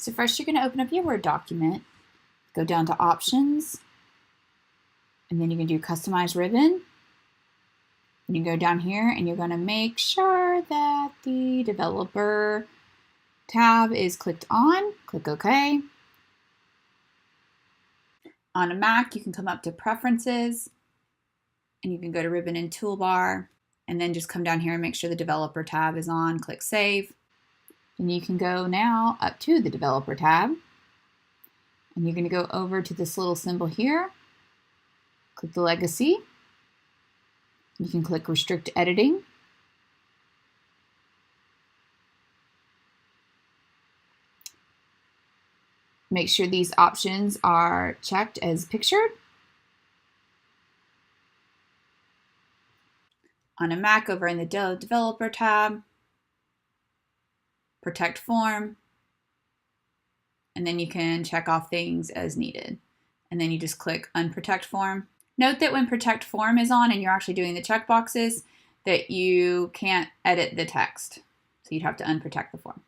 So first you're going to open up your Word document, go down to Options, and then you can do Customize Ribbon. And you go down here and you're going to make sure that the Developer tab is clicked on. Click OK. On a Mac, you can come up to Preferences, and you can go to Ribbon and Toolbar, and then just come down here and make sure the Developer tab is on. Click Save. And you can go now up to the Developer tab, and you're going to go over to this little symbol here. Click the Legacy. You can click Restrict Editing. Make sure these options are checked as pictured. On a Mac, over in the Developer tab, Protect Form, and then you can check off things as needed. And then you just click Unprotect Form. Note that when Protect Form is on and you're actually doing the checkboxes, that you can't edit the text. So you'd have to unprotect the form.